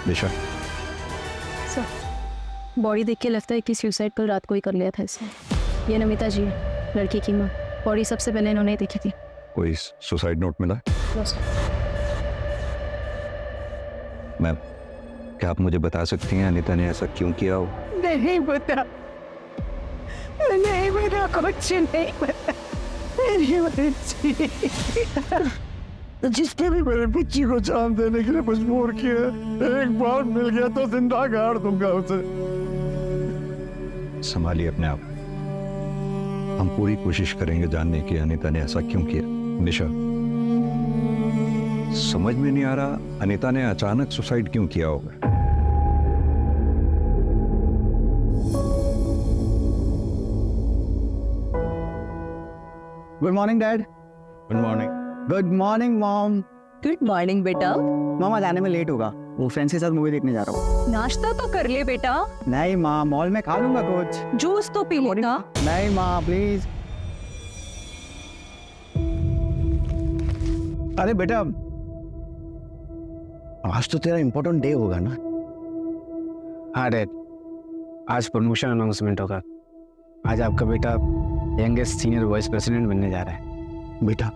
दिशा, sir body देख के लगता है कि सुसाइड कल रात को ही कर लिया था इसने। ये नमिता जी है, लड़की की माँ। बॉडी सबसे पहले इन्होंने ही देखी थी। कोई सुसाइड नोट मिला? मैम, क्या आप मुझे बता सकती हैं अनीता ने ऐसा क्यों किया हो? नहीं पता, नहीं पता, कुछ नहीं पता। मेरी बच्ची, जिसने भी मेरे बच्ची को जान देने के लिए मजबूर किया, एक बार मिल गया तो जिंदा गाड़ दूंगा उसे। संभालिए अपने आप। हम पूरी कोशिश करेंगे जानने की अनीता ने ऐसा क्यों किया। निशा, समझ में नहीं आ रहा अनीता ने अचानक सुसाइड क्यों किया होगा। Good morning dad. Good morning. Good morning mom. Good morning बेटा। मामा जाने में लेट होगा, वो फ्रेंड्स के साथ मूवी देखने जा रहा हूँ। नाश्ता तो कर ले बेटा। नहीं माँ, मॉल में खा लूंगा कुछ। जूस तो पी लेना। नहीं माँ प्लीज। अरे बेटा, आज तो तेरा इम्पोर्टेंट डे होगा ना? हाँ डैड, आज प्रमोशन अनाउंसमेंट होगा। आज आपका बेटा यंगेस्ट सीनियर वाइस प्रेसिडेंट बनने जा रहा है। बेटा,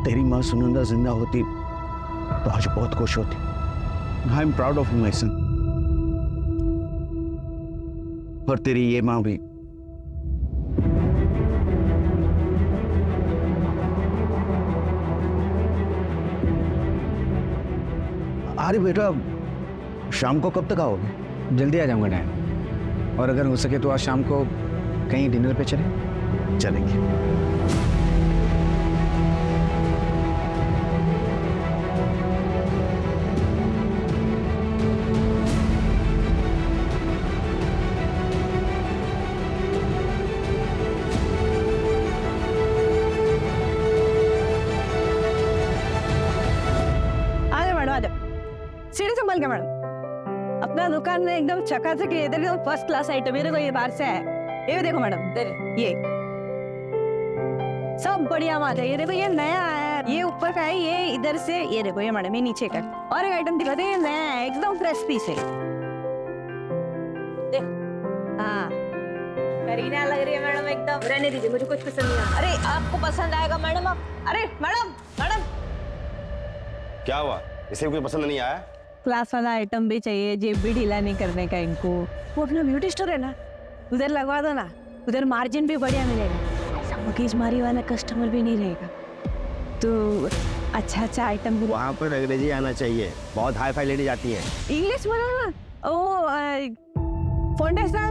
तेरी माँ सुनंदा जिंदा होती तो आज बहुत खुश होती। I am proud of my son. और तेरी ये माँ भी। अरे बेटा, शाम को कब तक आओगे? जल्दी आ जाऊंगा डैड, और अगर हो सके तो आज शाम को कहीं डिनर पे चलें। चलेंगे। सीढ़ी संभाल के मैडम। अपना दुकान में एकदम चकाचक है, इधर एकदम फर्स्ट क्लास आइटम। मेरे को ये बाहर से है, ये देखो मैडम, ये सब बढ़िया माल है। ये देखो, ये नया है, ये ऊपर का है, ये इधर से, ये देखो, ये मैडम ये नीचे का। और एक आइटम दिखाते हैं, ये नया है, एकदम फ्रेश पीस है। देख, हाँ करीना लग रही है मैडम एकदम। रहने दीजिए, मुझे कुछ पसंद नहीं आया। अरे आपको पसंद आएगा मैडम। आप अरे मैडम, मैडम क्या हुआ? इसे कुछ पसंद नहीं आया? क्लास वाला आइटम भी चाहिए, जेब भी ढीला नहीं करने का इनको। वो अपना ब्यूटी स्टोर है ना, उधर लगवा दो ना, उधर मार्जिन भी बढ़िया मिलेगा। ऐसा मगीज मारी वाला कस्टमर भी नहीं रहेगा। तो अच्छा आइटम भी। वहाँ पर अंग्रेजी आना चाहिए, बहुत हाई फाई लेडी जाती है। इंग्लिश बोलो ना। ओ फाउंडेशन,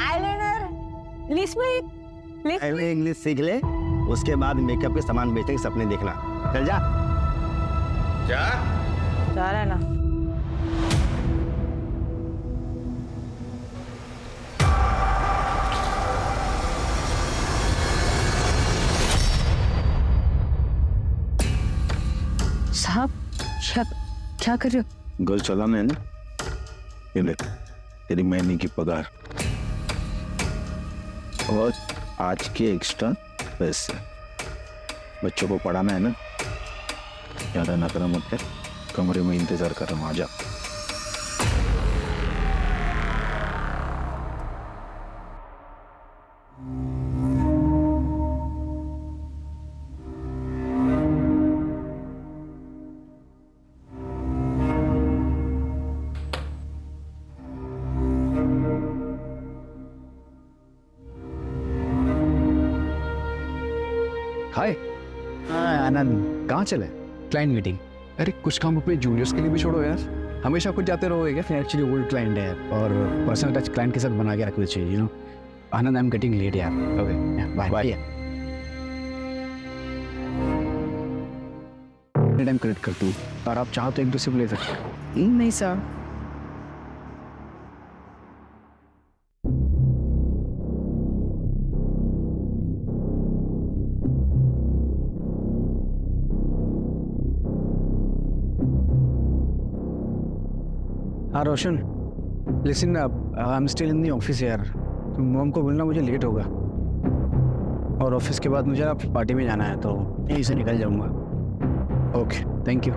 आईलाइनर, लिपस्टिक। पहले इंग्लिश सीख ले, उसके बाद मेकअप के सामान बेचने के सपने देखना। चल जा। जा जा रहा है ना। साहब, क्या कर रहे हो? घर चलाना है ना, ये ले तेरी महीने की पगार और आज के एक्स्ट्रा पैसे। बच्चों को पढ़ाना है ना, ज्यादा ना करना मत कर। कमरे में इंतजार कर रहा हूँ, आजा। हाय। हाँ आनंद, कहाँ चले? Client meeting. अरे कुछ काम अपने जूनियर्स के लिए भी छोड़ो यार, हमेशा कुछ जाते रहोगे क्या? एक्चुअली ओल्ड क्लाइंट है और पर्सनल टच क्लाइंट के साथ बना के रखना चाहिए, you know. Anand, I am getting late यार। Okay bye bye. Time credit कर दूँ, और आप चाहो तो एक दूसरे को ले सकते हो। नहीं सर। हाँ Roshan, listen, I am still in the office यार। तो मॉम को बोलना मुझे लेट होगा, और ऑफिस के बाद मुझे आप पार्टी में जाना है, तो यहीं से निकल जाऊंगा। Okay, thank you.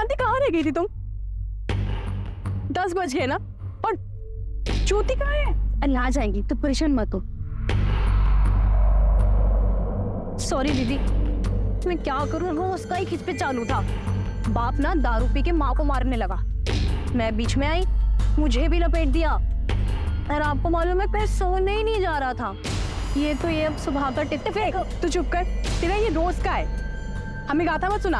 शांति कहाँ रह गई थी तुम? 10 बज गए ना, और ज्योति कहाँ है? अरे आ जाएंगी तो परेशान मत हो। सॉरी दीदी, मैं क्या करूं, वो उसका ही खिच पे चालू था। बाप ना दारू पी के माँ को मारने लगा, मैं बीच में आई, मुझे भी लपेट दिया। और आपको मालूम है, मैं सोने ही नहीं जा रहा था। ये तो ये अब सुबह का टिप फेंक। तू चुप कर, तेरा ये रोज का है। हमें गाथा मत सुना,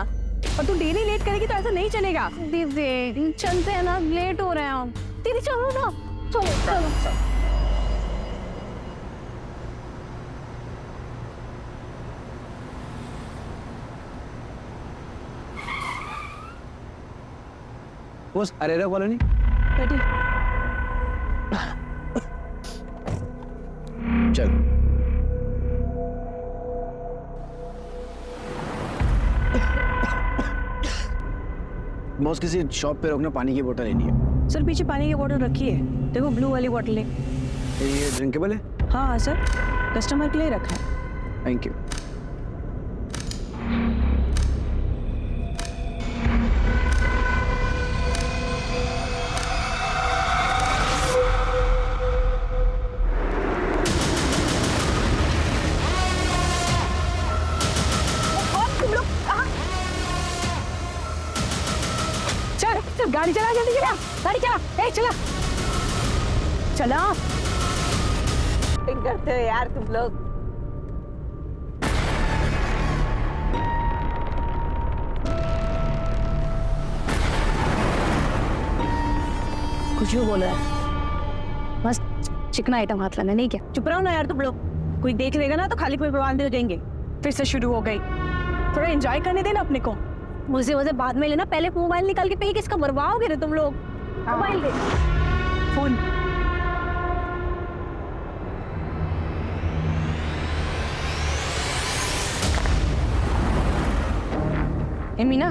और तू डेली लेट करेगी तो ऐसा नहीं चलेगा। दीदी चलते हैं ना, लेट हो रहे हैं हम। दीदी चलो ना, चलो चलो। Boss Arera colony. बैठी। चल। बॉस किसी शॉप पे रोकना, पानी की बोतल लेनी है। सर पीछे पानी की बोतल रखी है, देखो ब्लू वाली बोतल है। ये ड्रिंकेबल है? हाँ हाँ सर, कस्टमर के लिए रखा है। Thank you. चल गाड़ी चला, जल्दी चला, गाड़ी चला, ए चला चला। करते हो यार तुम लोग। कुछ भी बोल रहा है, बस चिकना आइटम हाथ लाना, नहीं क्या? चुप रहो ना यार तुम लोग, कोई देख लेगा ना तो खाली कोई बर्बाद हो जाएंगे। फिर से शुरू हो गई, थोड़ा एंजॉय करने देना अपने को। मुझे बाद में लेना, पहले मोबाइल निकाल के पे किसका बर्बाद तुम लोग। मोबाइल दे, फोन। ए मीना,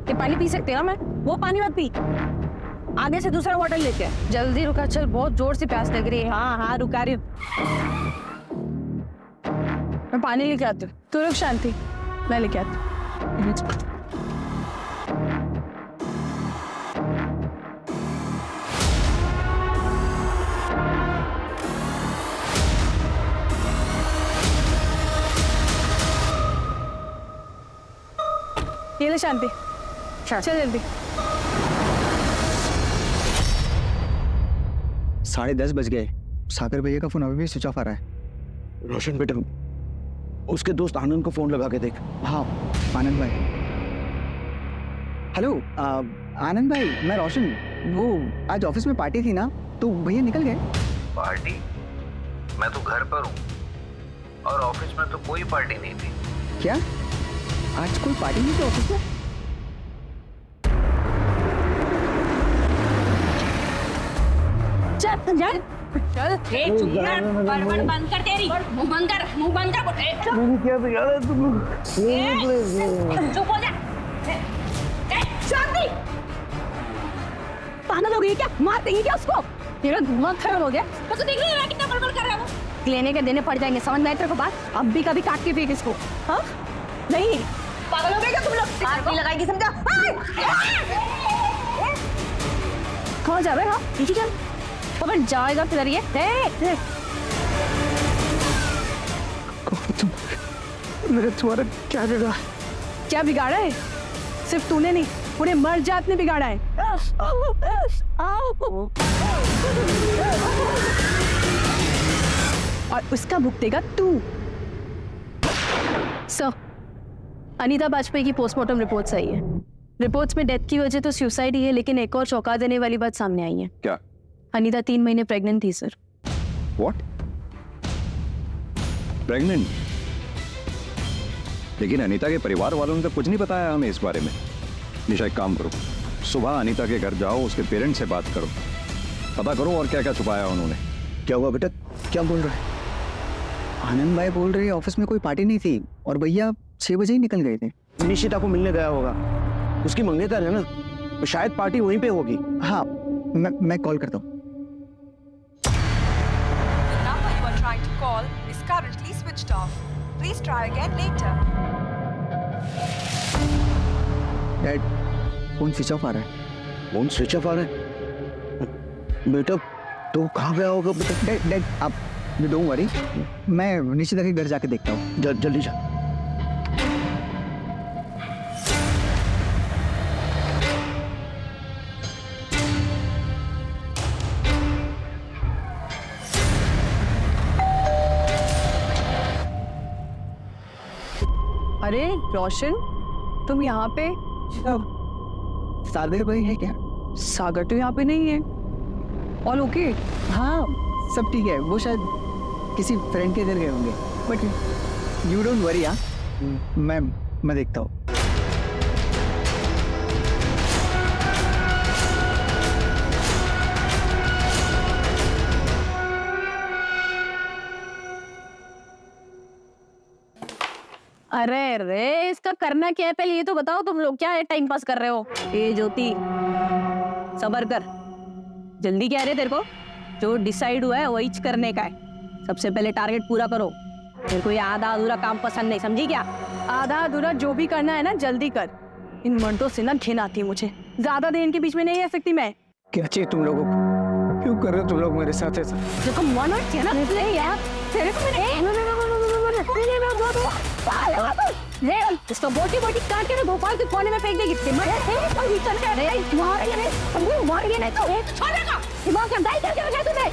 ये पानी पी सकते हैं ना? मैं वो पानी मत पी, आगे से दूसरा बोतल लेते हैं। जल्दी रुका, चल बहुत जोर से प्यास लग रही है। हाँ हाँ रुका रही हूँ। मैं पानी लेके आती हूँ, तू रुक शांति, मैं लेके आती हूँ। ये ले शांति, चल जल्दी। 10:30 बज गए, सागर भैया का फोन अभी भी स्विच ऑफ आ रहा है। रोशन बेटा, उसके दोस्त आनंद को फोन लगा के देख। हाँ आनंद भाई। हेलो आनंद भाई, मैं रोशन। वो आज ऑफिस में पार्टी थी ना, तो भैया निकल गए। पार्टी? मैं तो घर पर हूँ और ऑफिस में तो कोई पार्टी नहीं थी। क्या आज कोई पार्टी नहीं थी ऑफिस में? चल चल चल, बड़बड़ बंद कर, तेरी मुंह बंद कर, मुंह बंद कर। क्या बिगाड़ा तुम लोग? चुप हो जा। शांति, पागल हो गई क्या? मार देंगे क्या उसको? तेरा दिमाग खराब हो गया। तो देख रही है कितना बड़बड़ कर रहा है वो। लेने के देने पड़ जाएंगे, समझ में आए तेरे को बात? अब भी कभी काट के फेंक इसको। हाँ नहीं, पागल हो गए क्या तुम लोग? आरती लगाएगी समझा? कहाँ जा रहे हो? पीछे चल, अगर जाएगा किधर ये? मेरे तुम्हारा क्या बिगाड़ा? क्या बिगाड़ा है? सिर्फ तूने नहीं, पूरे मर जात ने बिगाड़ा है। और उसका भुगतेगा तू। सर, अनीता बाजपेयी की पोस्टमार्टम रिपोर्ट्स आई है। रिपोर्ट्स में डेथ की वजह तो सुसाइड ही है, लेकिन एक और चौंका देने वाली बात सामने आई है। क्या? अनीता 3 महीने प्रेग्नेंट थी सर। व्हाट? प्रेग्नेंट? लेकिन अनीता के परिवार वालों ने तो कुछ नहीं बताया हमें इस बारे में। निशा एक काम करो, सुबह अनीता के घर जाओ, उसके पेरेंट्स से बात करो, पता करो और क्या क्या छुपाया उन्होंने। क्या हुआ बेटा, क्या बोल रहा है? आनंद भाई बोल रहे ऑफिस में कोई पार्टी नहीं थी और भैया 6 बजे ही निकल गए थे। निशिता को मिलने गया होगा, उसकी मंगनीता है ना, तो शायद पार्टी वहीं पे होगी। हाँ मैं कॉल करता हूँ। The number you are trying to call is currently switched off. Please try again later. Dad phone switch off आ रहा है। फोन स्विच ऑफ आ रहा है? बेटा तो कहाँ गया होगा बेटा? डैड आप डोंट वरी, मैं निशिता के घर जाके देखता हूँ। जल्दी जा। अरे रोशन, तुम यहाँ पे? सागर भाई है क्या? सागर तो यहाँ पे नहीं है। All okay? हाँ सब ठीक है, वो शायद किसी फ्रेंड के घर गए होंगे, बट यू डोंट वरी। हाँ मैं देखता हूँ। अरे रे, इसका करना क्या है पहले ये तो बताओ। तुम लोग क्या है टाइम पास कर रहे हो? ए ज्योति, सबर कर। जल्दी क्या है रे तेरे को? जो डिसाइड हुआ है वही करने का है। सबसे पहले टारगेट पूरा करो। तेरे को ये आधा अधूरा काम पसंद नहीं, समझी क्या? आधा अधूरा जो भी करना है ना जल्दी कर। इन मर्दों से ना घिन आती है मुझे। ज्यादा देर इनके बीच में नहीं रह सकती मैं। क्या चाहिए तुम लोगों को? क्यों कर रहे हो तुम लोग मेरे साथ ऐसा? देखो मन और क्या ना यार, तेरे को मैंने इसको बोटी बोटी काट के ना भोपाल के कोने में फेंक देगी। दिमाग का दाई करके रखा तूने।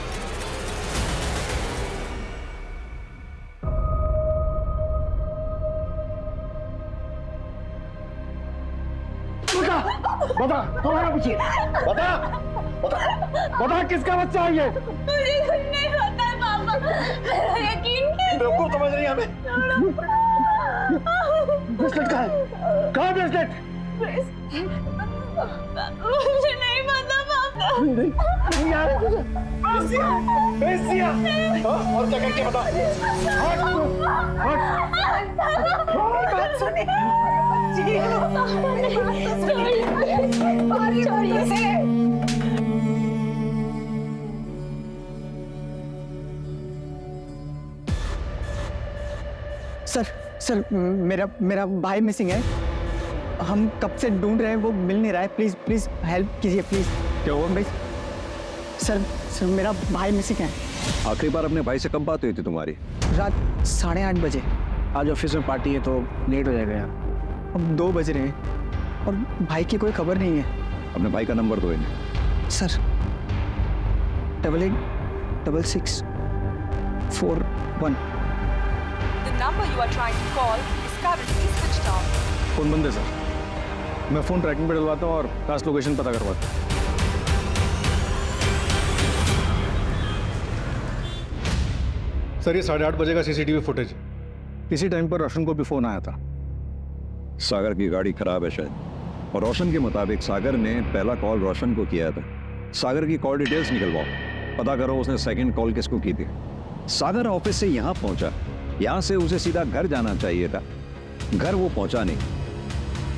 बता तुम्हारा पूछिए। बता किसका बच्चा है ये? मुझे कुछ नहीं पता है पापा, यकीन कीजिए। बेवकूफ समझ रही है हमें। ब्रेसलेट कहाँ है? कहाँ है ब्रेसलेट? मुझे नहीं पता पापा। नहीं यार भेज दिया। और क्या करके बता। बात सुनिए। छोड़िए से। सर मेरा भाई मिसिंग है। हम कब से ढूंढ रहे हैं, वो मिल नहीं रहा है। प्लीज हेल्प कीजिए प्लीज। क्या हुआ भाई? सर मेरा भाई मिसिंग है। आखिरी बार अपने भाई से कब बात हुई थी तुम्हारी? रात 8:30 बजे। आज ऑफिस में पार्टी है तो लेट हो जाएगा यार। अब 2 बज रहे हैं और भाई की कोई खबर नहीं है। अपने भाई का नंबर दो इन्हें। Sir 8866 41। The number you are trying to call is currently switched off. Phone बंद है सर। मैं फोन ट्रैकिंग पे डलवाता हूँ और लास्ट लोकेशन पता करवाता हूँ। सर ये 8:30 बजे का सीसीटीवी फुटेज। इसी टाइम पर रोशन को भी फोन आया था। सागर की गाड़ी खराब है शायद, और रोशन के मुताबिक सागर ने पहला कॉल रोशन को किया था। सागर की कॉल डिटेल्स निकलवाओ, पता करो उसने सेकंड कॉल किसको की थी। सागर ऑफिस से यहाँ पहुंचा, यहाँ से उसे सीधा घर जाना चाहिए था। घर वो पहुंचा नहीं,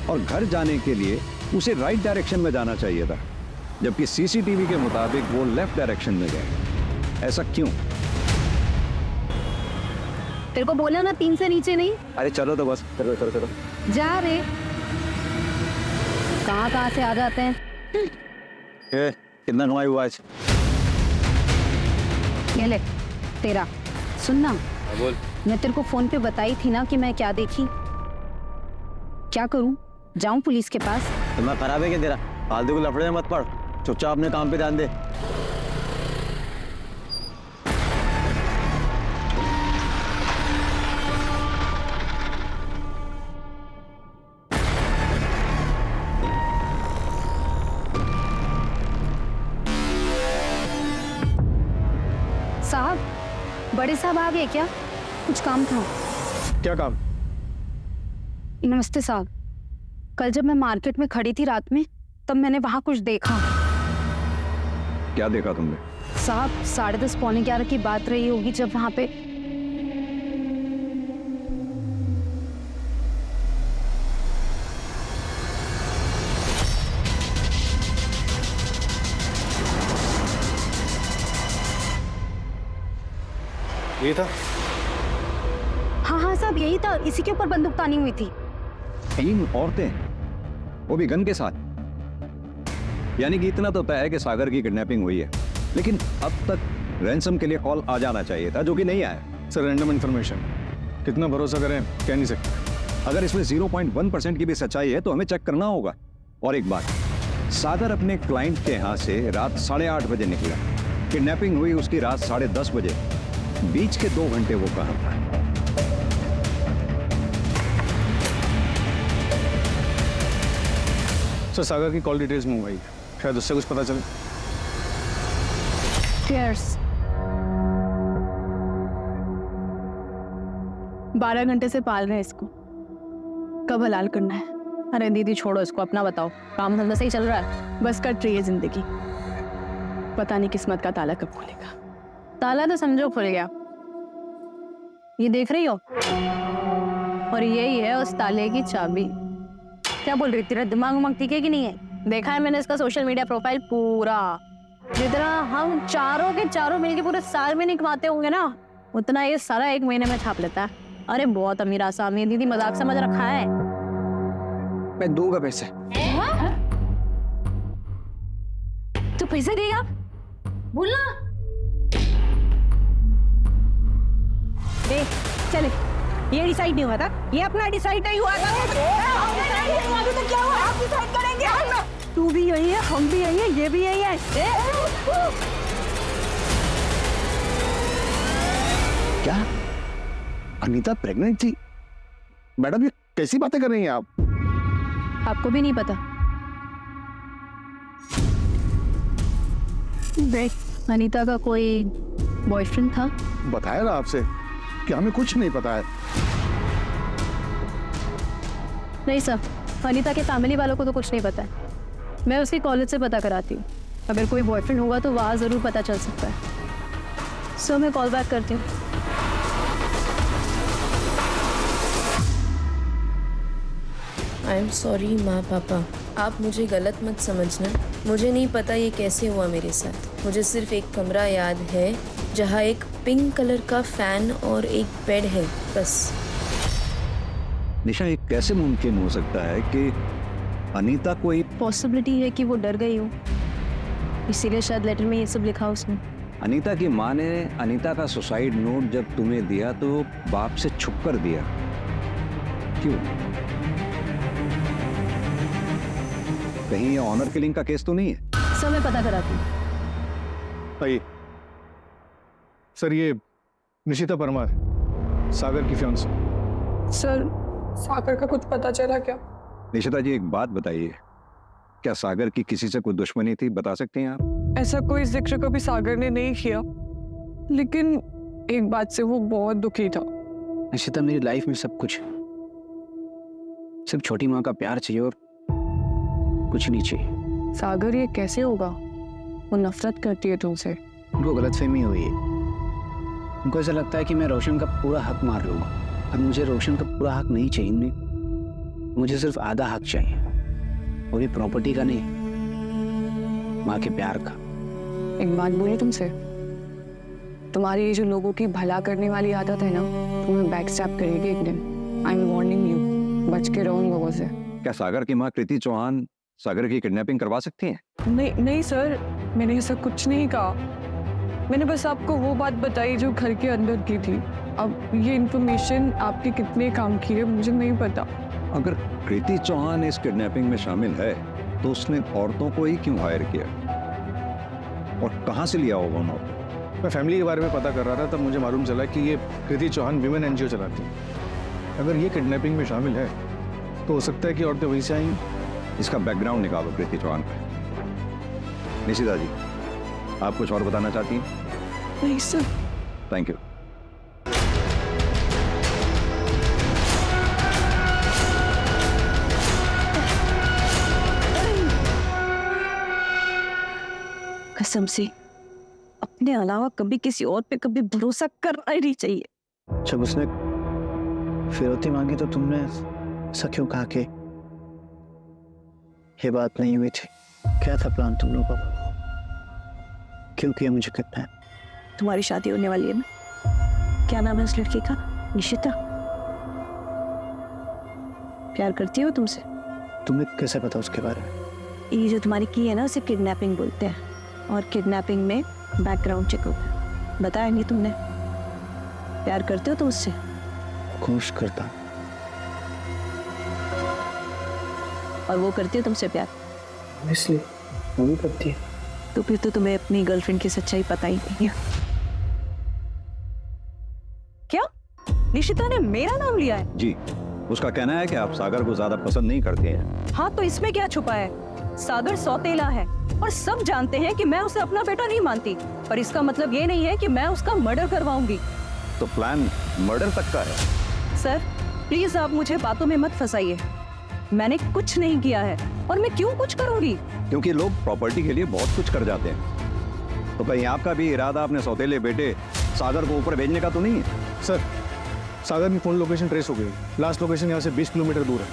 और घर जाने के लिए उसे राइट डायरेक्शन में जाना चाहिए था, जबकि सीसीटीवी के मुताबिक वो लेफ्ट डायरेक्शन में गए। ऐसा क्यों? तेरे को बोला ना 3 से नीचे नहीं। अरे चलो तो बस, चलो। जा रे, कहाँ से आ जाते हैं। कितना कमाई हुआ आज? ये ले तेरा। सुनना, बोल। मैं तेरे को फोन पे बताई थी ना कि मैं क्या देखी। क्या करूं? जाऊं पुलिस के पास? तुम्हारा खराब है क्या तेरा? फालतू को लफड़े में मत पड़, चुपचाप अपने काम पे ध्यान दे। साहब, बड़े साहब आ गए क्या? कुछ काम था। क्या काम? नमस्ते साहब, कल जब मैं मार्केट में खड़ी थी रात में, तब मैंने वहां कुछ देखा। क्या देखा तुमने? साहब 10:30 पौने 11 की बात रही होगी जब वहां पे ये था? हाँ साहब यही था, इसी के ऊपर बंदूक तानी हुई थी। 3 औरतें, वो भी गन के साथ। यानी कि इतना तो तय है कि सागर की किडनैपिंग हुई है, लेकिन अब तक रैंसम के लिए कॉल आ जाना चाहिए था, जो कि नहीं आया। सर रैंडम इन्फॉर्मेशन, कितना भरोसा करें कह नहीं सकते। अगर इसमें 0.1% की भी सच्चाई है तो हमें चेक करना होगा। और एक बात, सागर अपने क्लाइंट के यहाँ से रात 8:30 बजे निकला, किडनैपिंग हुई उसकी रात 10:30 बजे, बीच के 2 घंटे वो कहाँ था? सर सागर की कॉल डिटेल्स मंगवाई, शायद उससे कुछ पता चले। Cheers. 12 घंटे से पाल रहे हैं इसको, कब हलाल करना है? अरे दीदी छोड़ो इसको, अपना बताओ, काम धंधा सही चल रहा है? बस कट रही है जिंदगी, पता नहीं किस्मत का ताला कब खुलेगा। ताला तो समझो खुल गया, ये देख रही हो, और यही है उस ताले की चाबी। क्या बोल रही थी? तेरा दिमाग उमाग ठीक है कि नहीं है? देखा है मैंने इसका सोशल मीडिया प्रोफाइल पूरा, जितना हम चारों के चारों मिलके पूरे साल में नहीं कमाते होंगे ना, उतना ये सारा 1 महीने में छाप लेता है। अरे बहुत अमीर आसामी है, दीदी मजाक समझ रखा है। मैं दूंगा पैसे। तू पैसे देगा? बोलना। देख चले, ये डिसाइड नहीं हुआ था, ये अपना डिसाइड नहीं हुआ था। तो क्या हुआ? आप डिसाइड करेंगे। तू भी यही है, हम भी यही है, ये भी यही है। क्या अनीता प्रेग्नेंट थी? मैडम ये कैसी बातें कर रही हैं आप? आपको भी नहीं पता? देख, अनीता का कोई बॉयफ्रेंड था। बताया ना आपसे कि हमें कुछ नहीं पता है। नहीं सर, अनीता के फैमिली वालों को तो कुछ नहीं पता है। मैं उसकी कॉलेज से पता कराती हूँ, अगर कोई बॉयफ्रेंड होगा तो वहाँ ज़रूर पता चल सकता है। सो मैं कॉल बैक करती हूँ। आई एम सॉरी माँ पापा, आप मुझे गलत मत समझना। मुझे नहीं पता ये कैसे हुआ मेरे साथ। मुझे सिर्फ एक कमरा याद है जहाँ एक पिंक कलर का फैन और एक बेड है, बस। निशा, ये कैसे मुमकिन हो सकता है कि अनीता कोई... पॉसिबिलिटी है कि वो डर गई हो, इसीलिए शायद लेटर में ये सब लिखा उसने। अनीता की माँ ने अनीता का सुसाइड नोट जब तुम्हें दिया तो बाप से छुप कर दिया, क्यों? कहीं ये ऑनर किलिंग का केस तो नहीं है? सर मैं पता कराती हूँ। आइए सर, ये निशिता परमार, सागर की फियांसी। सर सागर का कुछ पता चला क्या? निशिता जी, एक बात बताइए, क्या सागर की किसी से कोई दुश्मनी थी? बता सकते हैं आप? ऐसा कोई जिक्र कभी सागर ने नहीं किया, लेकिन एक बात से वो बहुत दुखी था। निशिता, मेरी लाइफ में सब कुछ है, सिर्फ छोटी माँ का प्यार चाहिए और कुछ नहीं चाहिए। सागर ये कैसे होगा? वो नफरत करती है तुमसे। उनको गलतफहमी हुई है, उनको ऐसा लगता है कि मैं रोशन का पूरा हक मार लूंगा, और मुझे रोशन का पूरा हक नहीं चाहिए। मुझे सिर्फ आधा हक चाहिए, वो भी प्रॉपर्टी का नहीं, माँ के प्यार का। एक बात बोली तुमसे, तुम्हारी ये जो लोगों की भला करने वाली आदत है ना, तुम्हें बैक स्टैप करेगी एक दिन। आई एम वार्निंग यू, बच के रहो उन लोगों से। क्या सागर की माँ कृति चौहान सागर की किडनैपिंग करवा सकती हैं? नहीं सर, मैंने ऐसा कुछ नहीं कहा। मैंने बस आपको वो बात बताई जो घर के अंदर की थी। अब ये इन्फॉर्मेशन आपके कितने काम की है मुझे नहीं पता। अगर कृति चौहान इस किडनैपिंग में शामिल है तो उसने औरतों को ही क्यों हायर किया और कहां से लिया होगा उन्होंने? मैं फैमिली के बारे में पता कर रहा था, तब मुझे मालूम चला कि ये कृति चौहान विमेन एनजीओ चलाती है। अगर ये किडनैपिंग में शामिल है तो हो सकता है कि औरतें वहीं से आई। इसका बैकग्राउंड निकालो कृति चौहान का। निशिता जी, आप कुछ और बताना चाहती हैं? नहीं सर। Thank you. कसम से अपने अलावा कभी किसी और पे कभी भरोसा करना ही नहीं चाहिए। जब उसने फिरौती मांगी तो तुमने ऐसा क्यों कहा कि ये बात नहीं हुई थी? क्या था प्लान तुम लोगों का? क्यों किया मुझे किडनैप? तुम्हारी शादी होने वाली है ना, क्या नाम है उस लड़की का? निशिता। प्यार करती हो तुमसे? तुम्हें कैसे पता उसके बारे में? ये जो तुम्हारी की है ना, उसे किडनैपिंग बोलते हैं, और किडनैपिंग में बैकग्राउंड चेक होता है। बताया नहीं तुमने? प्यार करते हो तुम उससे? कोशिश करता। और वो करती है तुमसे प्यार? इसलिए वो भी करती है। तो फिर तो तुम्हें अपनी गर्लफ्रेंड की सच्चाई पता ही नहीं है। क्या निशिता ने मेरा नाम लिया है? जी, उसका कहना है कि आप सागर को ज्यादा पसंद नहीं करते हैं। हाँ, तो इसमें क्या छुपा है? सागर सौतेला है और सब जानते हैं कि मैं उसे अपना बेटा नहीं मानती, पर इसका मतलब ये नहीं है कि मैं उसका मर्डर करवाऊंगी। तो प्लान मर्डर तक का है। सर प्लीज आप मुझे बातों में मत फंसाइए। मैंने कुछ नहीं किया है, और मैं क्यों कुछ करूंगी? क्योंकि लोग प्रॉपर्टी के लिए बहुत कुछ कर जाते हैं। तो कहीं आपका भी इरादा अपने सौतेले बेटे सागर को ऊपर भेजने का तो नहीं है? सर, सागर की फोन लोकेशन ट्रेस हो गई। लास्ट लोकेशन यहाँ से 20 किलोमीटर दूर है।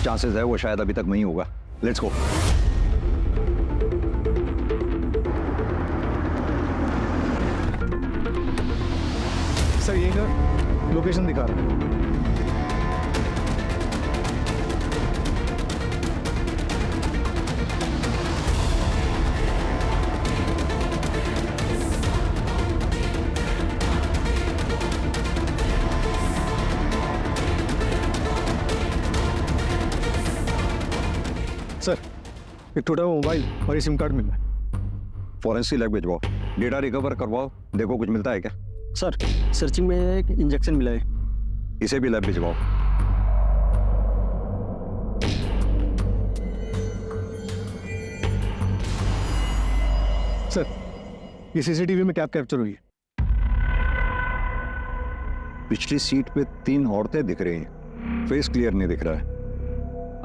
चांसेस है वो शायद अभी तक वहीं होगा। Let's go. सर ये का लोकेशन दिखा रहा है। सर, एक टूटा हुआ मोबाइल और ये सिम कार्ड मिला है। फॉरेंसिक लैब भिजवाओ, डेटा रिकवर करवाओ, देखो कुछ मिलता है क्या। सर सर्चिंग में एक इंजेक्शन मिला है। इसे भी लैब भिजवाओ। सर ये सीसीटीवी में कैप्चर हुई है। पिछली सीट पे 3 औरतें दिख रही हैं, फेस क्लियर नहीं दिख रहा है।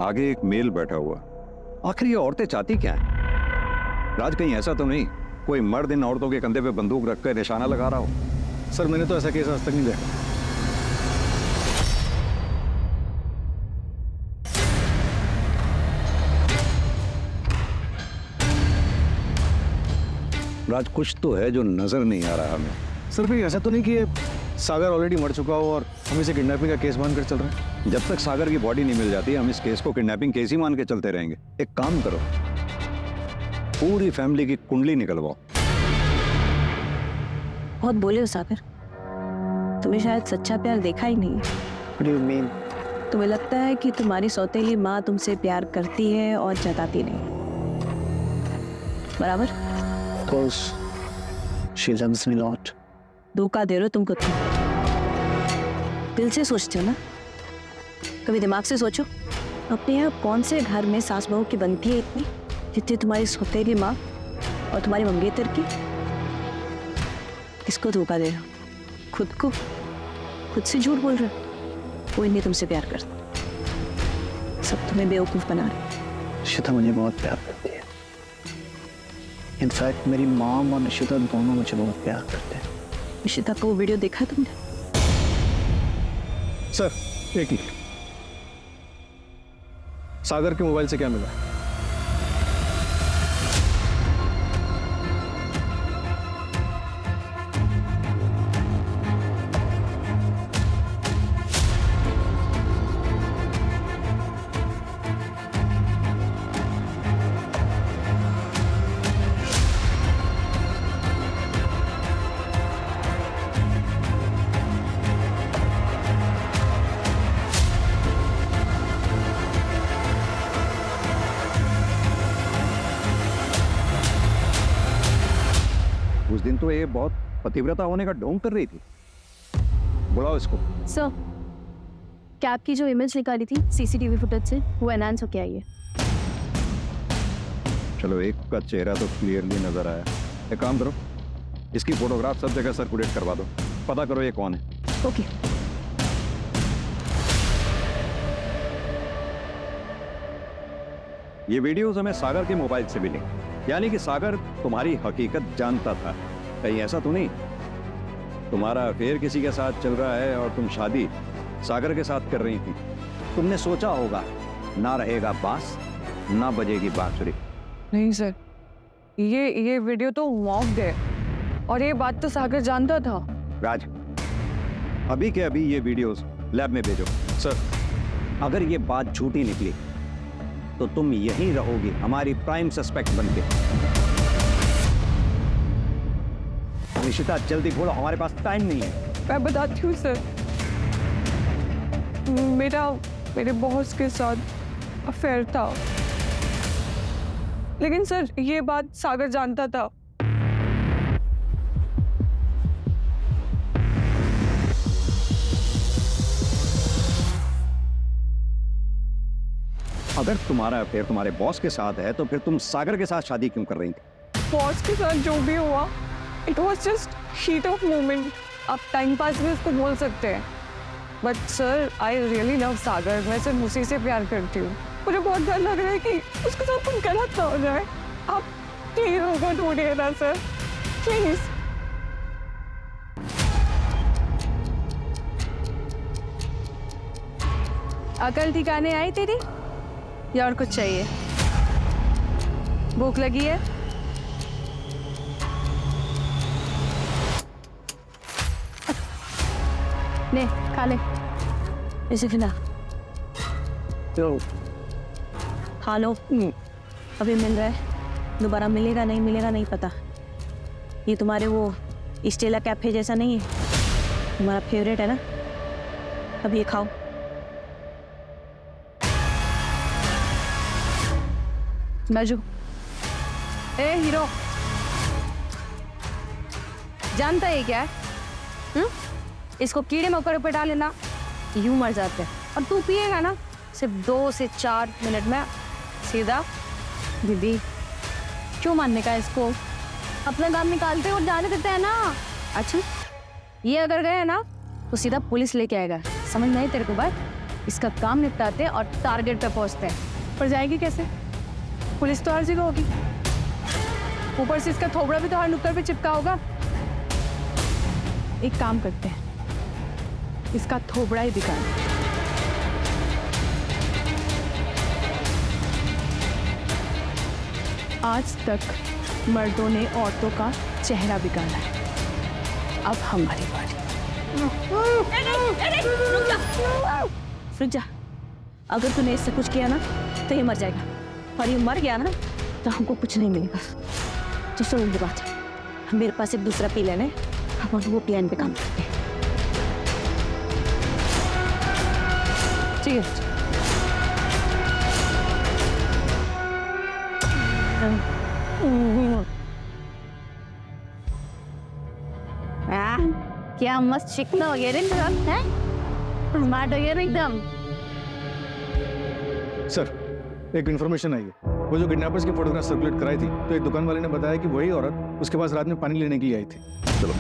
आगे एक मेल बैठा हुआ। आखिर ये औरतें चाहती क्या है? राज, कहीं ऐसा तो नहीं कोई मर्द इन औरतों के कंधे पे बंदूक रखकर निशाना लगा रहा हो? सर मैंने तो ऐसा केस आज तक नहीं देखा। राज, कुछ तो है जो नजर नहीं आ रहा हमें। सर फिर ऐसा तो नहीं कि ये सागर ऑलरेडी मर चुका हो और हम इसे किडनैपिंग का केस मानकर चल रहे हैं? जब तक सागर की बॉडी नहीं मिल जाती हम इस केस को किडनैपिंग केस ही मान के चलते रहेंगे। एक काम करो, पूरी फैमिली की कुंडली निकलवाओ। बहुत बोले हो सागर, तुम्हें शायद सच्चा प्यार देखा ही नहीं है। What do you mean? तुम्हें लगता है कि तुम्हारी सौतेली माँ तुमसे प्यार करती है और जताती नहीं, बराबर? Of course, she loves me a lot. धोखा दे रहे हो तुमको। दिल से सोचते हो ना, कभी दिमाग से सोचो। अपने यहाँ कौन से घर में सास बहू की बनती है इतनी जितनी तुम्हारी सौतेली माँ और तुम्हारी मंगेतर की? किसको धोखा दे रहे हो? खुद को? खुद से झूठ बोल रहे हो? कोई नहीं तुमसे प्यार करता, सब तुम्हें बेवकूफ बना रहे। निशिता मुझे बहुत प्यार करती है। इनफैक्ट मेरी मॉम और निशिता दोनों मुझे बहुत प्यार करते हैं। निशिता का वो वीडियो देखा है तुमने? सर एक मिनट, सागर के मोबाइल से क्या मिला? उस दिन तो ये बहुत पतिव्रता होने का ढोंग कर रही थी। बुलाओ इसको। सर, कैब की जो इमेज निकाली थी सीसीटीवी फुटेज से, वो एनहांस होके आई है। चलो, एक का चेहरा तो क्लियरली नजर आया। एक काम करो, इसकी फोटोग्राफ सब जगह सर्कुलेट करवा दो, पता करो ये कौन है। ओके। ये वीडियोस हमें सागर के मोबाइल से मिली, यानी कि सागर तुम्हारी हकीकत जानता था। कहीं ऐसा तो नहीं तुम्हारा अफेयर किसी के साथ चल रहा है और तुम शादी सागर के साथ कर रही थी? तुमने सोचा होगा ना रहेगा बांस ना बजेगी बांसुरी। नहीं सर, ये वीडियो तो मॉक्ड है और ये बात तो सागर जानता था। राज, अभी के अभी ये वीडियोस लैब में भेजो। सर अगर ये बात झूठी निकली तो तुम यहीं रहोगी हमारी प्राइम सस्पेक्ट बनके। निशिता जल्दी बोलो, हमारे पास टाइम नहीं है। मैं बताती हूँ सर, मेरे बॉस के साथ अफेयर था, लेकिन सर ये बात सागर जानता था। अगर तुम्हारा अफेयर तुम्हारे बॉस के साथ है तो फिर तुम सागर के साथ शादी क्यों कर रही थी? बॉस के साथ जो भी हुआ, it was just heat of moment. आप टाइम पास भी उसको बोल सकते हैं, but sir I really love Sagar. मैं सिर्फ उसी से प्यार करती हूँ। मुझे बहुत डर लग रहा है कि उसके साथ कुछ गलत ना हो जाए। आप प्लीज उसको ढूंढिए ना सर, प्लीज। अकल ठिकाने आई तेरी या और कुछ चाहिए? भूख लगी है? ले खा ले, इसे खिला। खा लो। अभी मिल रहा है, दोबारा मिलेगा नहीं मिलेगा नहीं पता। ये तुम्हारे वो स्टेला कैफे जैसा नहीं है, तुम्हारा फेवरेट है ना। अब ये खाओ। बाजू। ए हीरो, जानता है क्या है? इसको कीड़े मकोड़े पे डालेना, यूं मर जाते हैं। और तू पिएगा ना, सिर्फ 2 से 4 मिनट में सीधा। दीदी क्यों मानने का इसको? अपना काम निकालते और जाने देते हैं ना। अच्छा, ये अगर गए ना तो सीधा पुलिस लेके आएगा, समझ नहीं तेरे को बात? इसका काम निपटाते और टारगेट पे पहुंचते हैं। पर जाएगी कैसे? पुलिस तो हर जगह होगी, ऊपर से इसका थोबड़ा भी तो हर नुक्कड़ पे चिपका होगा। एक काम करते हैं, इसका थोबड़ा ही दिखा। आज तक मर्दों ने औरतों का चेहरा बिगाड़ा है, अब हमारी बारी। रुक जा, अगर तूने इससे कुछ किया ना तो ये मर जाएगा, और ये मर गया ना तो हमको कुछ नहीं मिलेगा। तो सुन मेरी बात, मेरे पास एक दूसरा प्लान है, हम वो प्लान पे काम करते हैं। ठीक है। क्या मस्त चिकना वगैरह है, स्मार्ट वगैरह एकदम। सर, एक इन्फॉर्मेशन आई है। वो जो किडनैपर्स की फोटोग्राफ सर्कुलेट कराई थी, तो एक दुकान वाले ने बताया कि वही औरत उसके पास रात में पानी लेने के लिए आई थी। चलो।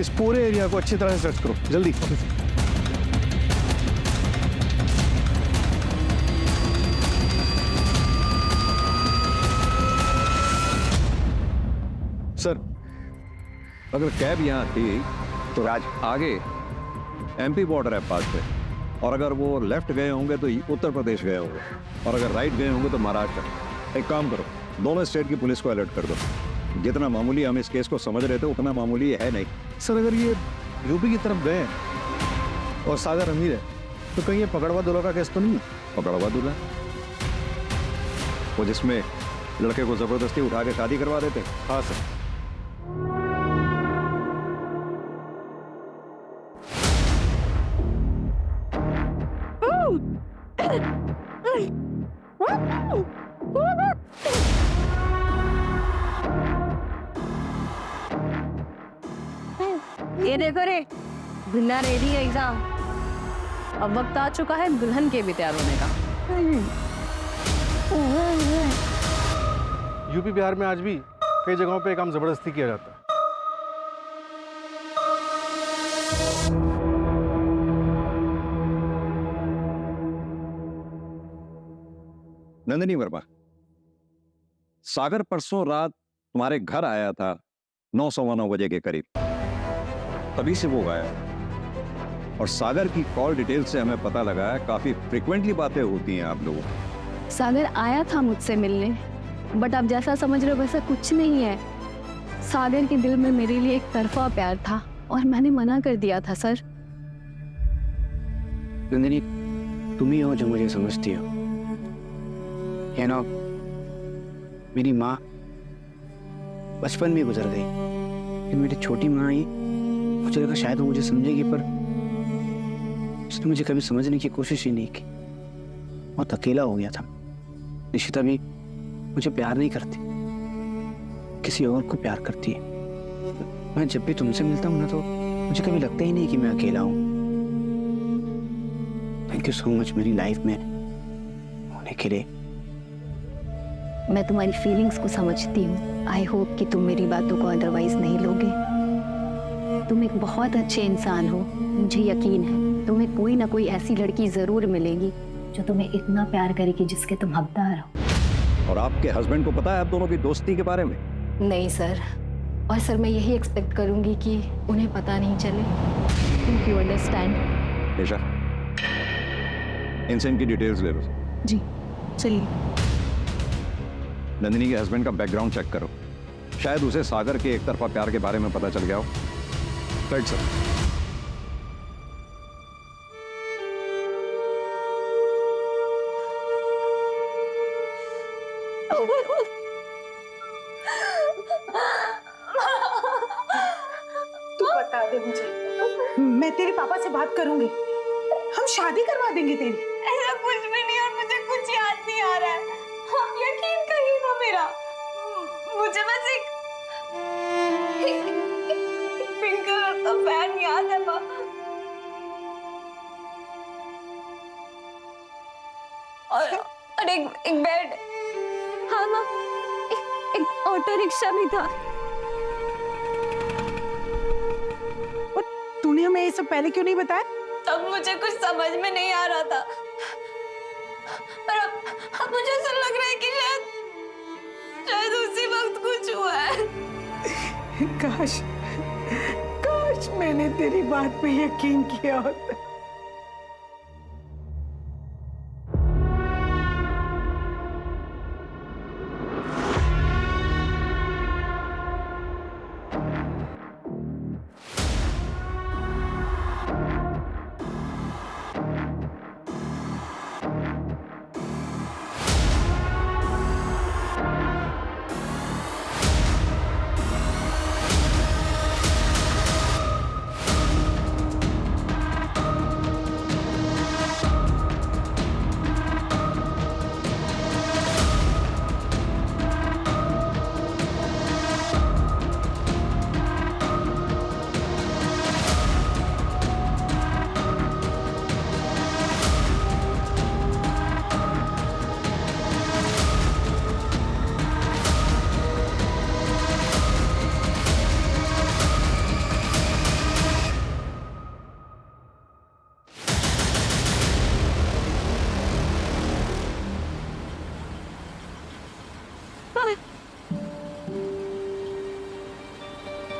इस पूरे एरिया को अच्छी तरह से सर्च करो, जल्दी। सर, अगर कैब यहाँ थी तो राज आगे एमपी बॉर्डर है पास पे, और अगर वो लेफ्ट गए होंगे तो उत्तर प्रदेश गए होंगे, और अगर राइट गए होंगे तो महाराष्ट्र। एक काम करो, दोनों स्टेट की पुलिस को अलर्ट कर दो। जितना मामूली हम इस केस को समझ रहे थे उतना मामूली है नहीं। सर, अगर ये यूपी की तरफ गए हैं और सागर अमीर है, तो कहीं ये पकड़वा दूल्हा का केस तो नहीं है? पकड़वा दूल्हा, वो जिसमें लड़के को जबरदस्ती उठा के शादी करवा देते? हाँ सर। ये देखो रे, दुल्हा रेडी है एग्जाम। अब वक्त आ चुका है दुल्हन के भी तैयार होने का। यूपी बिहार में आज भी कई जगहों पे काम जबरदस्ती किया जाता है। नंदिनी वर्मा, सागर परसों रात तुम्हारे घर आया था 9:15 बजे के करीब, तभी से वो गायब। और सागर की कॉल डिटेल से हमें पता लगा है काफी फ्रिक्वेंटली बातें होती हैं आप लोगों की। सागर आया था मुझसे मिलने, बट आप जैसा समझ रहे हो वैसा कुछ नहीं है। सागर के दिल में मेरे लिए एक तरफा प्यार था और मैंने मना कर दिया था सर। नंदिनी, तुम ही हो जो मुझे समझती हो। यू नो, मेरी माँ बचपन में गुजर गई, लेकिन मेरी छोटी माँ आई, मुझे लगा शायद वो मुझे समझेगी, पर उसने मुझे कभी समझने की कोशिश ही नहीं की। बहुत अकेला हो गया था। निशिता भी मुझे प्यार नहीं करती, किसी और को प्यार करती है। मैं जब भी तुमसे मिलता हूँ ना, तो मुझे कभी लगता ही नहीं कि मैं अकेला हूँ। थैंक यू सो मच मेरी लाइफ में होने के लिए। मैं तुम्हारी फीलिंग्स को समझती हूँ। आई होप कि तुम मेरी बातों को अदरवाइज नहीं लोगे। तुम एक बहुत अच्छे इंसान हो, मुझे यकीन है तुम्हें कोई ना कोई ऐसी लड़की जरूर मिलेगी जो तुम्हें इतना प्यार करेगी जिसके तुम हकदार हो। और आपके हस्बैंड को पता है आप दोनों की दोस्ती के बारे में? नहीं सर, और सर मैं यही एक्सपेक्ट करूंगी कि उन्हें पता नहीं चले। You understand? निशा, इनसे इनकी डिटेल्स ले लो। जी चलिए। नंदिनी के हस्बैंड का बैकग्राउंड चेक करो, शायद उसे सागर के एक तरफा प्यार के बारे में पता चल गया हो। Right sir. तू बता दे मुझे, मैं तेरे पापा से बात करूंगी, हम शादी करवा देंगे तेरी। ऐसा कुछ भी नहीं और मुझे कुछ याद नहीं आ रहा है। आप यकीन करिए ना मेरा, मुझे बस एक पिंक कलर का फैन याद है माँ। और एक बेड। हाँ माँ, एक ऑटो रिक्शा भी था। और तूने हमें ये सब पहले क्यों नहीं बताया? तब मुझे कुछ समझ में नहीं आ रहा था, पर अब मुझे ऐसा लग रहा है कि शायद उसी वक्त कुछ हुआ है। काश काश मैंने तेरी बात पे यकीन किया होता।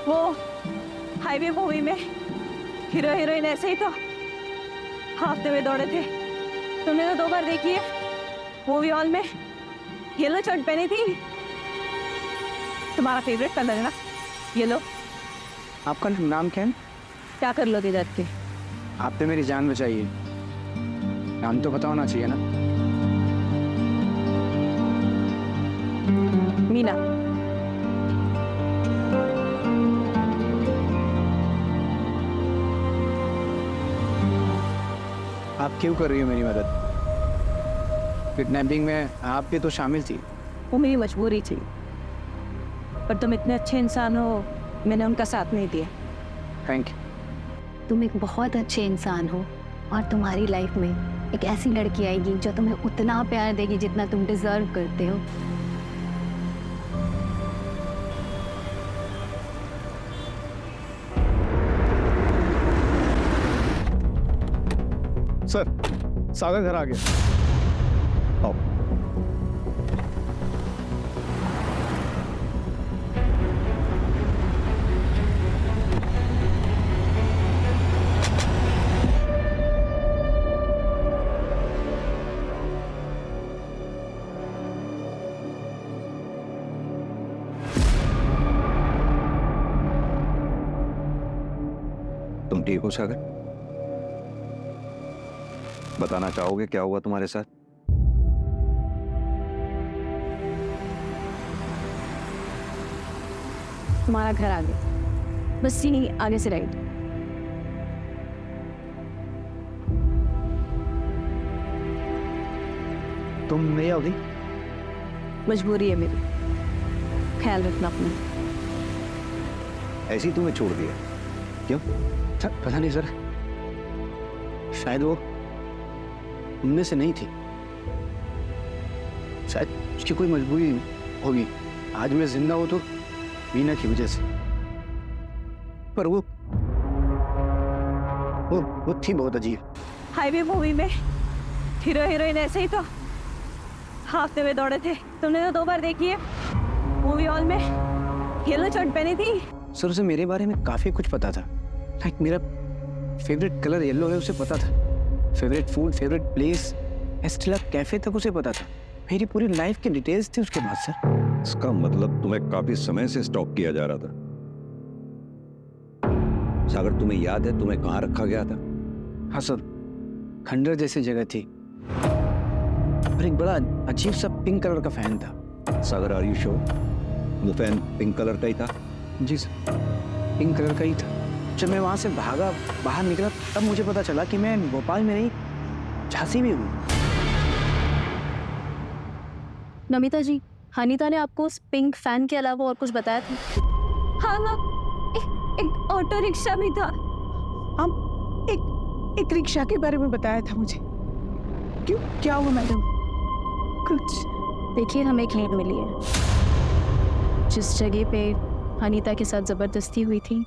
वो हाईवे मूवी में हीरो हीरोइन ऐसे ही तो हाफते हुए दौड़े थे। तुमने तो 2 बार देखी है। मूवी हॉल में येलो शर्ट पहनी थी। तुम्हारा फेवरेट कलर है ना येलो। आपका नाम क्या है? क्या कर लोगे जाके के? आपने मेरी जान बचाई है, नाम तो पता होना चाहिए ना। मीना। आप क्यों कर रही हो मेरी मदद? किडनैपिंग में आप भी तो शामिल थी। वो मेरी मजबूरी थी, पर तुम इतने अच्छे इंसान हो, मैंने उनका साथ नहीं दिया। Thank you. तुम एक बहुत अच्छे इंसान हो और तुम्हारी लाइफ में एक ऐसी लड़की आएगी जो तुम्हें उतना प्यार देगी जितना तुम डिजर्व करते हो। सर, सागर घर आ गया। आओ। ठीक हो सागर? बताना चाहोगे क्या हुआ तुम्हारे साथ? हमारा घर आगे, बस यहीं आगे से राइट। तुम नहीं आओगी? मजबूरी है मेरी, ख्याल रखना अपना। ऐसे ही तुम्हें छोड़ दिया? क्यों? सर पता नहीं सर, शायद वो उनमें से नहीं थी, शायद उसकी कोई मजबूरी होगी। आज मैं जिंदा हूं तो वीना की वजह से, पर वो थी बहुत अजीब। हाईवे मूवी में हीरो हीरोइन ऐसे ही तो हाफते में दौड़े थे। तुमने तो 2 बार देखी है। मूवी हॉल में येलो शर्ट पहनी थी। सर उसे मेरे बारे में काफी कुछ पता था। लाइक मेरा फेवरेट कलर येलो है उसे पता था, favourite food, favourite place, Estella cafe तक उसे पता था। मेरी पूरी लाइफ की डिटेल्स थी उसके पास सर। इसका मतलब तुम्हें काफी समय से स्टॉक किया जा रहा था। सागर तुम्हें याद है तुम्हें कहाँ रखा गया था? हाँ सर, खंडर जैसी जगह थी और एक बड़ा अजीब सा पिंक कलर का फैन था। सागर आर यू श्योर वो फैन पिंक कलर का ही था? जी सर, पिंक कलर का ही था। जब मैं वहां से भागा बाहर निकला तब मुझे पता चला कि मैं भोपाल में नहीं झांसी में हूँ। नमिता जी, हनीता ने आपको उस पिंक फैन के अलावा और कुछ बताया था? हाँ हाँ, एक ऑटो रिक्शा भी था। हम एक रिक्शा के बारे में बताया था मुझे। क्यों, क्या हुआ मैडम? कुछ देखिए, हमें एक लीड मिली है। जिस जगह पे हनीता के साथ जबरदस्ती हुई थी,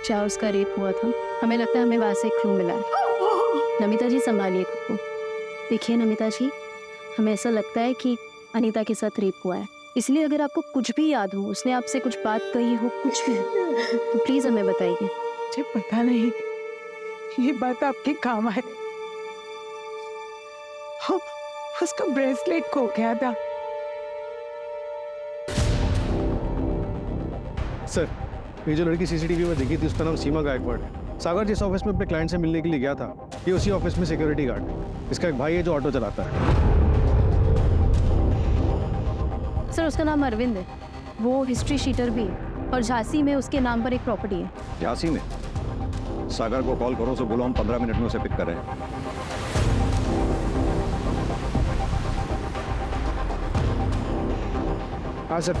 चाहे उसका रेप हुआ था, हमें लगता है हमें वहां से एक क्लू मिला है। नमिता जी संभालिए खुद को। देखिए नमिता जी, हमें ऐसा लगता है कि अनीता के साथ रेप हुआ है, इसलिए अगर आपको कुछ भी याद हो, उसने आपसे कुछ बात कही हो, कुछ भी, तो प्लीज हमें बताइए। मुझे पता नहीं ये बात आपके काम आए। उसका ब्रेसलेट खो गया था। सर, ये जो लड़की सीसीटीवी में दिखी थी उसका नाम सीमा गायकवाड़ है। सागर जिस ऑफिस में अपने क्लाइंट से मिलने के लिए गया था, ये उसी ऑफिस में सिक्योरिटी गार्ड है। इसका एक भाई है जो ऑटो चलाता है। सर, उसका नाम अरविंद है, वो हिस्ट्री शीटर भी है और झांसी में उसके नाम पर एक प्रॉपर्टी है। झांसी में? सागर को कॉल करो, तो बोलो हम 15 मिनट में उसे पिक कर रहे हैं। हाँ सर,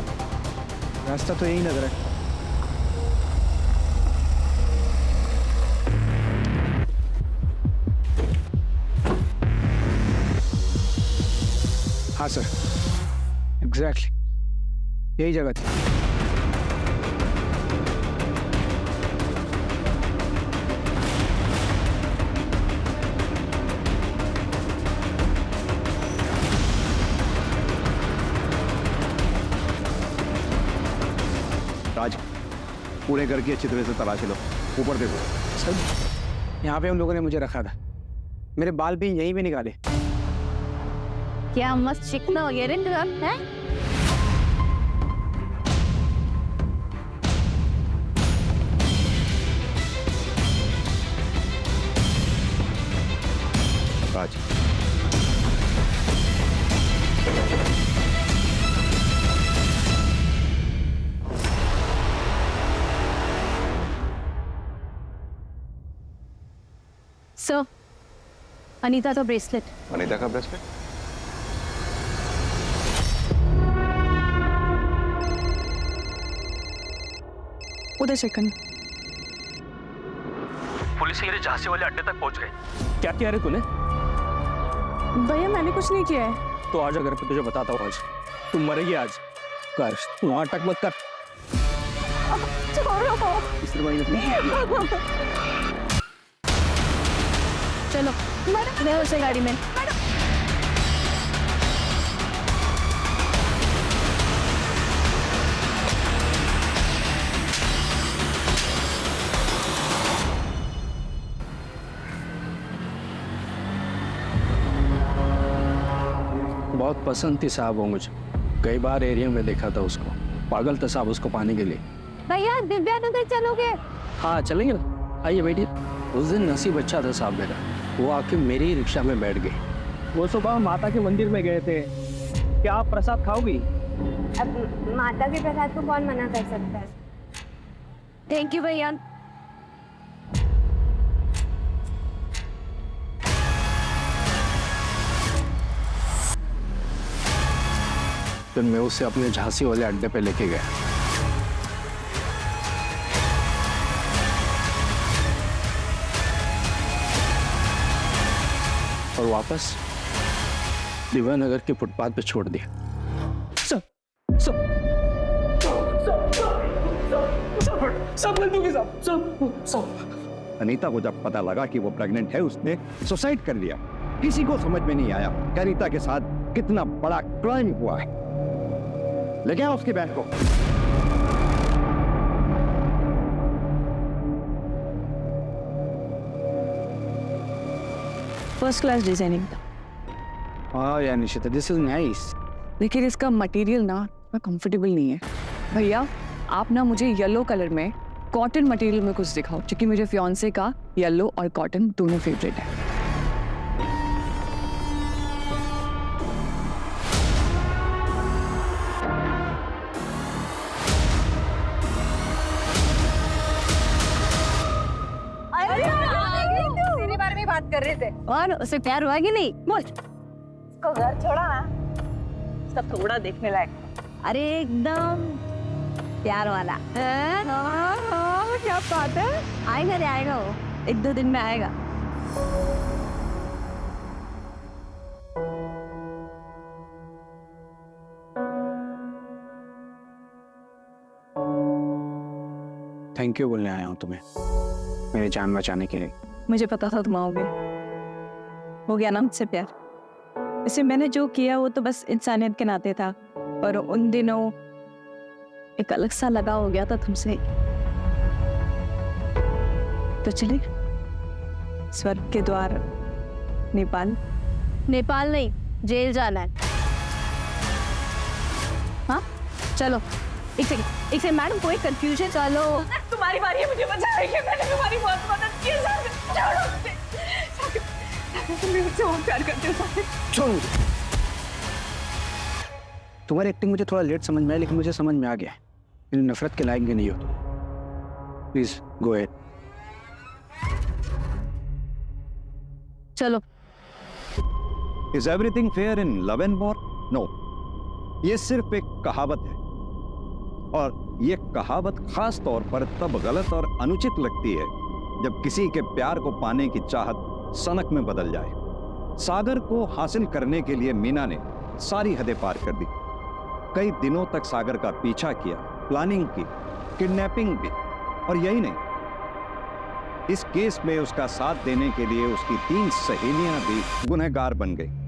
रास्ता तो यही लग रहा है। हाँ सर, एग्जैक्टली यही जगह थी। राज, पूरे घर की अच्छी तरह से तलाशी लो। ऊपर देखो। सर, यहाँ पे उन लोगों ने मुझे रखा था, मेरे बाल भी यहीं पे निकाले। क्या मस्त चिकना ईयरिंग है? राज, सर, अनीता का ब्रेसलेट। अनीता का ब्रेसलेट? उधर चेक करना। पुलिस मेरे झांसी वाले अड्डे तक पहुंच गए। क्या किया रे तूने? भैया मैंने कुछ नहीं किया है। तो आजा घर पे, तुझे बताता हूँ आज। तुम मरेगी आज। कर, तू नाटक मत कर। चलो, मैं उसे गाड़ी में। बहुत पसंद थी साहब वो मुझे, कई बार एरिया में देखा था उसको। पागल था साहब उसको पाने के लिए। भैया दिव्या नगर चलोगे? हाँ चलेंगे ना। आइए बैठिए। उस दिन नसीब अच्छा था साहब मेरा, वो आके मेरे ही रिक्शा में बैठ गई। वो सुबह माता के मंदिर में गए थे। क्या आप प्रसाद खाओगी? अब माता के प्रसाद को कौन मना कर सकता है? थैंक यू भैया। फिर मैं उसे अपने झांसी वाले अड्डे पे लेके गया। और वापस दिवानगर के फुटपाथ पे छोड़ दिया। अनीता को जब पता लगा कि वो प्रेग्नेंट है, उसने सुसाइड कर लिया। किसी को समझ में नहीं आया कि अनीता के साथ कितना बड़ा क्राइम हुआ है। लेके आओ उसकी बहन को। फर्स्ट क्लास डिजाइनिंग था। हाँ यार निशिता, दिस इज नाइस। लेकिन इसका मटेरियल ना कंफर्टेबल नहीं है। भैया आप ना मुझे येलो कलर में कॉटन मटेरियल में कुछ दिखाओ, क्योंकि मेरे फियांसे का येलो और कॉटन दोनों फेवरेट है। तेरे बारे में बात कर रहे थे। और उसे प्यार हुआ कि नहीं? बोल। उसको घर छोड़ा ना, सब थोड़ा देखने लायक। अरे एकदम प्यार वाला। क्या बात है? आएगा रे, आएगा वो, 1-2 दिन में आएगा। थैंक यू बोलने आया हूँ तुम्हें, मेरी जान बचाने के लिए। मुझे पता था तुम आओगे। हो गया ना मुझसे प्यार। वैसे मैंने जो किया वो तो बस इंसानियत के नाते था, पर उन दिनों एक अलग सा लगा हो गया था तुमसे। तो चले स्वर्ग के द्वार नेपाल। नेपाल नहीं, जेल जाना है। हाँ चलो। एक सेकंड मैडम, कोई कंफ्यूजन? चलो तुम्हारी बारी है मुझे बचाने की। मैंने तुम्हारी बहुत मदद की है। छोड़ो मुझे। तुम मुझसे बहुत प्यार करते हो साकिब। छोड़ मुझे। तुम्हारी एक्टिंग मुझे थोड़ा लेट समझ में आया, लेकिन मुझे समझ में आ गया। मेरी नफरत के लायक भी नहीं हो तुम। Please go ahead. चलो। Is everything fair in love and war? No, ये सिर्फ एक कहावत है, और ये कहावत खास तौर पर तब गलत और अनुचित लगती है जब किसी के प्यार को पाने की चाहत सनक में बदल जाए। सागर को हासिल करने के लिए मीना ने सारी हदें पार कर दी। कई दिनों तक सागर का पीछा किया, प्लानिंग की, किडनैपिंग भी, और यही नहीं, इस केस में उसका साथ देने के लिए उसकी 3 सहेलियां भी गुनहगार बन गई।